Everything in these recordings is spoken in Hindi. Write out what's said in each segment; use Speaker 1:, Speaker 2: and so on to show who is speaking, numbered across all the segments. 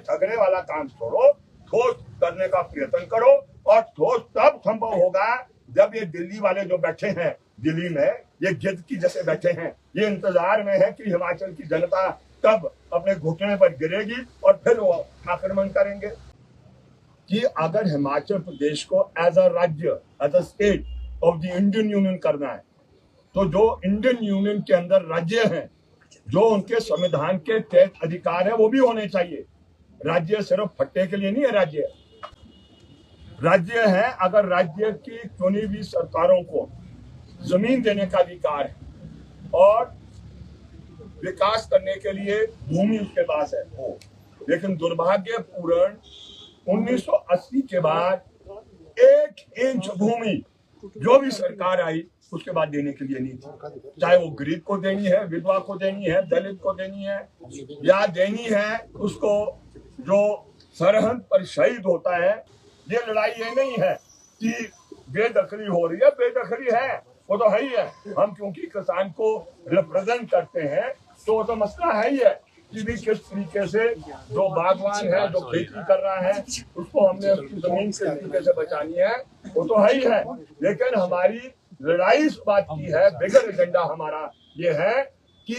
Speaker 1: झगड़े वाला काम छोड़ो, ठोस करने का प्रयत्न करो। और ठोस तब संभव होगा जब ये दिल्ली वाले जो बैठे हैं दिल्ली में, ये गिद्ध की जैसे बैठे हैं, ये इंतजार में है कि हिमाचल की जनता कब अपने घुटने पर गिरेगी और फिर वो आक्रमण करेंगे। कि अगर हिमाचल प्रदेश को एज अ राज्य, as a state of the Indian union करना है, तो जो इंडियन यूनियन के अंदर राज्य हैं, जो उनके संविधान के तहत अधिकार है, वो भी होने चाहिए। राज्य सिर्फ फट्टे के लिए नहीं है। राज्य है अगर राज्य की चुनी हुई सरकारों को जमीन देने का अधिकार है और विकास करने के लिए भूमि उसके पास है हो। लेकिन दुर्भाग्यपूर्ण 1980 के बाद 1 इंच भूमि जो भी सरकार आई उसके बाद देने के लिए नहीं थी। चाहे वो गरीब को देनी है, विधवा को देनी है, दलित को देनी है, या देनी है उसको जो सरहद पर शहीद होता है। ये लड़ाई ये नहीं है कि बेदखली हो रही है, बेदखली है, वो तो है ही है। हम क्योंकि किसान को रिप्रेजेंट करते हैं तो वो तो मसला है ही है कि भी किस तरीके से जो बागवान है, जो खेती कर रहा है, उसको हमने अपनी जमीन से तरीके से बचानी है, वो तो है ही है। लेकिन हमारी लड़ाई इस बात की है, बिगर एजेंडा हमारा ये है कि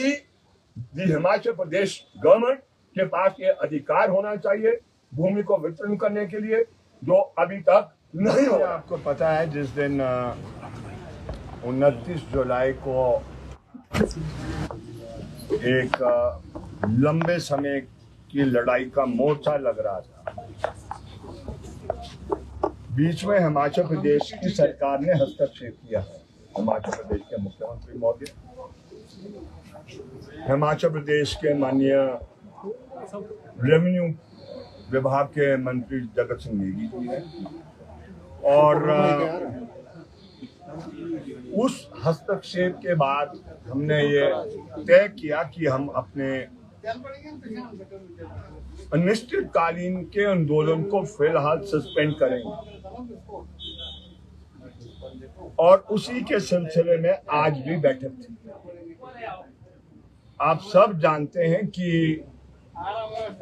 Speaker 1: हिमाचल प्रदेश गवर्नमेंट के पास ये अधिकार होना चाहिए भूमि को वितरण करने के लिए, जो अभी तक नहीं हो। आपको पता है जिस दिन 29 जुलाई को एक लंबे समय की लड़ाई का मोर्चा लग रहा था, बीच में हिमाचल प्रदेश की सरकार ने हस्तक्षेप किया है। हिमाचल प्रदेश के मुख्यमंत्री महोदय, हिमाचल प्रदेश के माननीय रेवेन्यू विभाग के मंत्री जगत सिंह नेगी जी हैं, और उस हस्तक्षेप के बाद हमने ये तय किया कि हम अपने अनिश्चितकालीन के आंदोलन को फिलहाल सस्पेंड करेंगे। और उसी के सिलसिले में आज भी बैठक थी। आप सब जानते हैं कि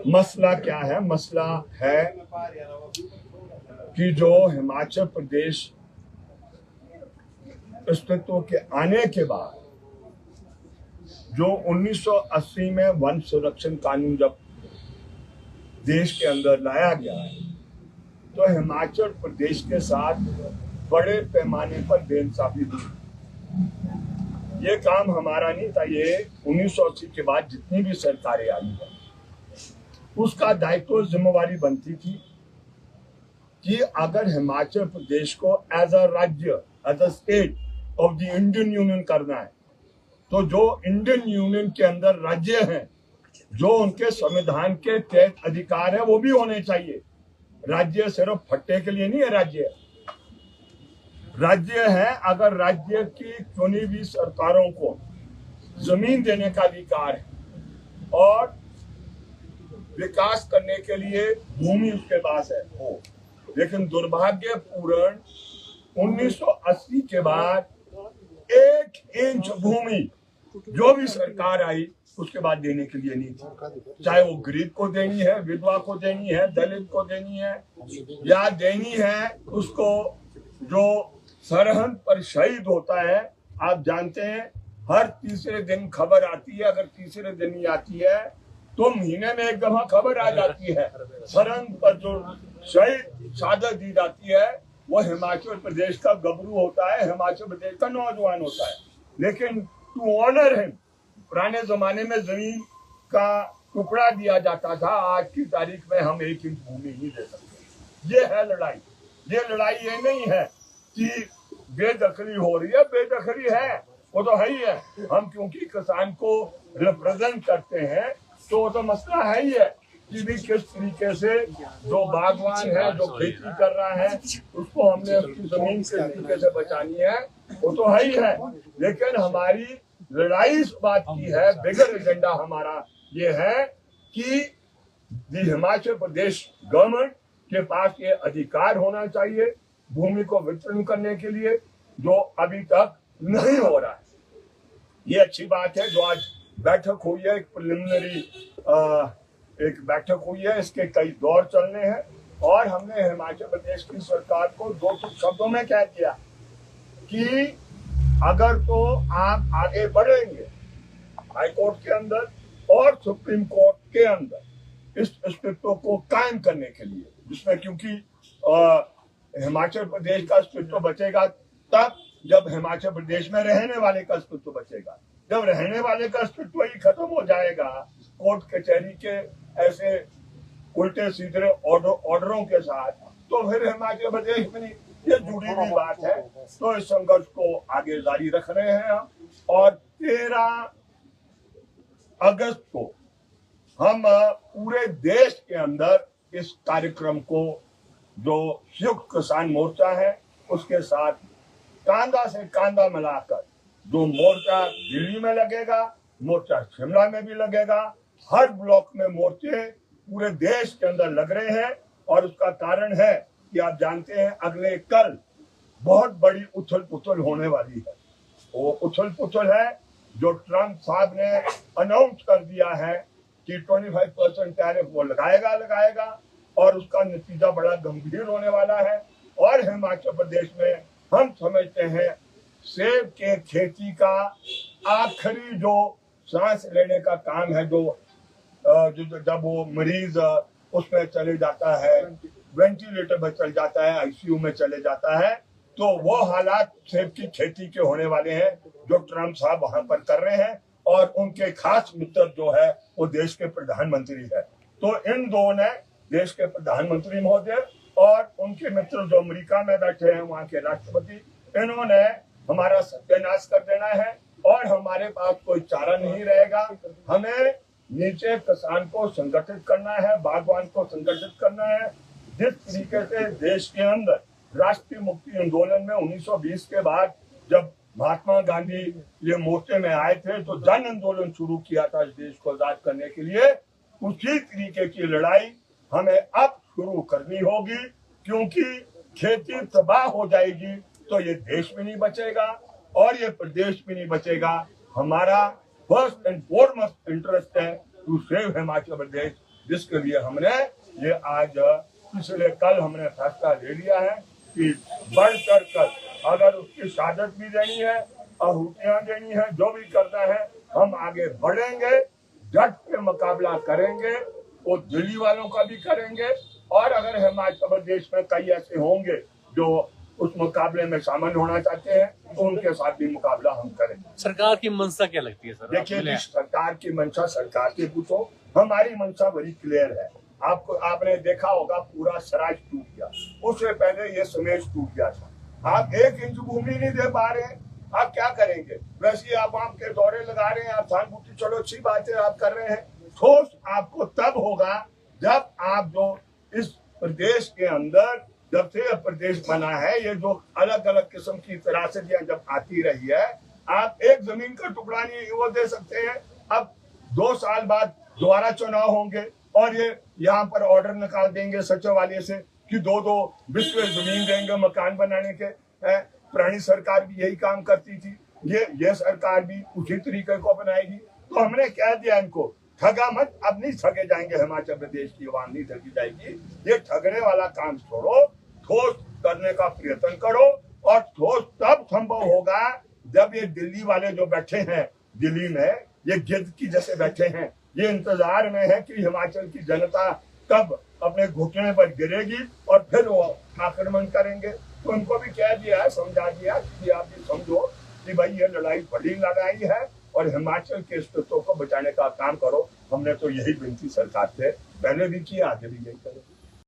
Speaker 1: मसला क्या है। मसला है कि जो हिमाचल प्रदेश अस्तित्व के आने के बाद जो 1980 में वन संरक्षण कानून जब देश के अंदर लाया गया है, तो हिमाचल प्रदेश के साथ बड़े पैमाने पर बेइंसाफी हुई। ये काम हमारा नहीं था। ये 1980 के बाद जितनी भी सरकारें आई हैं, उसका दायित्व जिम्मेवारी बनती थी कि अगर हिमाचल प्रदेश को एज अ राज्य, as a state of the Indian union करना है, तो जो इंडियन यूनियन के अंदर राज्य हैं, जो उनके संविधान के तहत अधिकार है, वो भी होने चाहिए। राज्य सिर्फ फट्टे के लिए नहीं है। राज्य है अगर राज्य की चुनी हुई सरकारों को जमीन देने का अधिकार है और विकास करने के लिए भूमि उसके पास है हो। लेकिन दुर्भाग्यपूर्ण 1980 के बाद 1 इंच भूमि जो भी सरकार आई उसके बाद देने के लिए नहीं थी। चाहे वो गरीब को देनी है, विधवा को देनी है, दलित को देनी है, या देनी है उसको जो सरहद पर शहीद होता है। आप जानते हैं हर तीसरे दिन खबर आती है, अगर तीसरे दिन ही आती है तो महीने में एक दफा खबर आ जाती है। सरहद पर जो शहीद शहादत दी जाती है वो हिमाचल प्रदेश का गबरू होता है, हिमाचल प्रदेश का नौजवान होता है। लेकिन टू ऑनर हिम, पुराने जमाने में जमीन का टुकड़ा दिया जाता था, आज की तारीख में हम 1 इंच भूमि नहीं दे सकते। ये है लड़ाई। ये लड़ाई ये नहीं है कि बेदखली हो रही है, बेदखली है, वो तो है ही है। हम क्योंकि किसान को रिप्रेजेंट करते हैं तो वो तो मसला है ही है कि भी किस तरीके से जो बागवान है, जो खेती कर रहा है, उसको हमने अपनी जमीन से तरीके से बचानी है, वो तो है ही है। लेकिन हमारी लड़ाई इस बात की है, बिगर एजेंडा हमारा ये है कि हिमाचल प्रदेश गवर्नमेंट के पास ये अधिकार होना चाहिए भूमि को वितरण करने के लिए, जो अभी तक नहीं हो रहा है। ये अच्छी बात है जो आज बैठक हुई है, एक प्रिलिमिनरी एक बैठक हुई है, इसके कई दौर चलने हैं और हमने हिमाचल प्रदेश की सरकार को 2 शब्दों में कह दिया कि अगर तो आप आगे बढ़ेंगे हाई कोर्ट के अंदर और सुप्रीम कोर्ट के अंदर इस अस्तित्व को कायम करने के लिए, जिसमें क्योंकि हिमाचल प्रदेश का अस्तित्व बचेगा तब जब हिमाचल प्रदेश में रहने वाले का अस्तित्व बचेगा। जब रहने वाले का अस्तित्व ही खत्म हो जाएगा कोर्ट कचहरी के ऐसे उल्टे सीधे ऑर्डरों के साथ, तो फिर हिमाचल प्रदेश में ये जुड़ी हुई बात है। तो इस संघर्ष को आगे जारी रख रहे हैं हम और 13 अगस्त को हम पूरे देश के अंदर इस कार्यक्रम को, जो संयुक्त किसान मोर्चा है उसके साथ कांधा से कांधा मिलाकर, जो मोर्चा दिल्ली में लगेगा, मोर्चा शिमला में भी लगेगा, हर ब्लॉक में मोर्चे पूरे देश के अंदर लग रहे हैं। और उसका कारण है कि आप जानते हैं अगले कल बहुत बड़ी उथल पुथल होने वाली है। वो उथल पुथल है जो ट्रंप साहब ने अनाउंस कर दिया है कि 25% टैरिफ वो लगाएगा और उसका नतीजा बड़ा गंभीर होने वाला है। और हिमाचल प्रदेश में हम समझते हैं सेब के खेती का आखिरी जो सांस लेने का काम है, जो जब वो मरीज उसमें चले जाता है, वेंटिलेटर में चल जाता है, आईसीयू में चले जाता है, तो वो हालात सेब की खेती के होने वाले हैं जो ट्रंप साहब वहां पर कर रहे हैं। और उनके खास मित्र जो है वो देश के प्रधानमंत्री है। तो इन दो ने, देश के प्रधानमंत्री महोदय और उनके मित्र जो अमेरिका में बैठे हैं वहां के राष्ट्रपति, इन्होंने हमारा सत्यानाश कर देना है और हमारे पास कोई चारा नहीं रहेगा। हमें नीचे किसान को संगठित करना है, बागवान को संगठित करना है। जिस तरीके से देश के अंदर राष्ट्रीय मुक्ति आंदोलन में 1920 के बाद जब महात्मा गांधी ये मोर्चे में आए थे तो जन आंदोलन शुरू किया था इस देश को आजाद करने के लिए, उसी तरीके की लड़ाई हमें अब शुरू करनी होगी। क्योंकि खेती तबाह हो जाएगी तो ये देश भी नहीं बचेगा और ये प्रदेश भी नहीं बचेगा। हमारा फर्स्ट एंड फॉरमोस्ट इंटरेस्ट है टू सेव हिमाचल प्रदेश, जिसके लिए हमने ये आज पिछले कल हमने फैसला ले लिया है कि बढ़ चढ़ कर अगर उसकी शहादत भी देनी है, आहुतियां देनी है, जो भी करना है, हम आगे बढ़ेंगे, डट के मुकाबला करेंगे। वो दिल्ली वालों का भी करेंगे और अगर हिमाचल प्रदेश में कई ऐसे होंगे जो उस मुकाबले में शामिल होना चाहते हैं तो उनके साथ भी मुकाबला हम करेंगे।
Speaker 2: सरकार की मंशा क्या लगती है सर?
Speaker 1: देखिए, सरकार की मंशा सरकार से पूछो, हमारी मंशा बड़ी क्लियर है। आपने देखा होगा पूरा सराज टूट गया, उससे पहले ये समेज टूट गया था। आप 1 इंच भूमि नहीं दे पा रहे हैं, आप क्या करेंगे? वैसे आप आम के दौरे लगा रहे हैं, आप सहानुभूति, चलो अच्छी बात है आप कर रहे हैं। ठोस आपको तब होगा जब आप जो इस प्रदेश के अंदर, जब से प्रदेश बना है, ये जो अलग अलग किस्म की त्रासदियां जब आती रही है, आप एक जमीन का टुकड़ा नहीं वो दे सकते हैं। अब 2 साल बाद दोबारा चुनाव होंगे और ये यहाँ पर ऑर्डर निकाल देंगे सचिवालय से कि 2-2 विश्व जमीन देंगे मकान बनाने के। पुरानी सरकार भी यही काम करती थी, ये सरकार भी उसी तरीके को अपनाएगी। तो हमने कह दिया इनको, ठगा मत, अब नहीं ठगे जाएंगे, हिमाचल प्रदेश की आवाम नहीं ठगी जाएगी। ये ठगने वाला काम छोड़ो, ठोस करने का प्रयत्न करो। और ठोस तब संभव होगा जब ये दिल्ली वाले जो बैठे हैं दिल्ली में, ये गिद्ध की जैसे बैठे हैं, ये इंतजार में है कि हिमाचल की जनता कब अपने घुटने पर गिरेगी और फिर वो आक्रमण करेंगे। तो उनको भी कह दिया है, समझा दिया कि आप भी समझो कि भाई ये लड़ाई बड़ी लड़ाई है और हिमाचल के अस्तित्व को बचाने का काम करो। हमने तो यही विनती सरकार से पहले भी किया, आगे भी यही करें।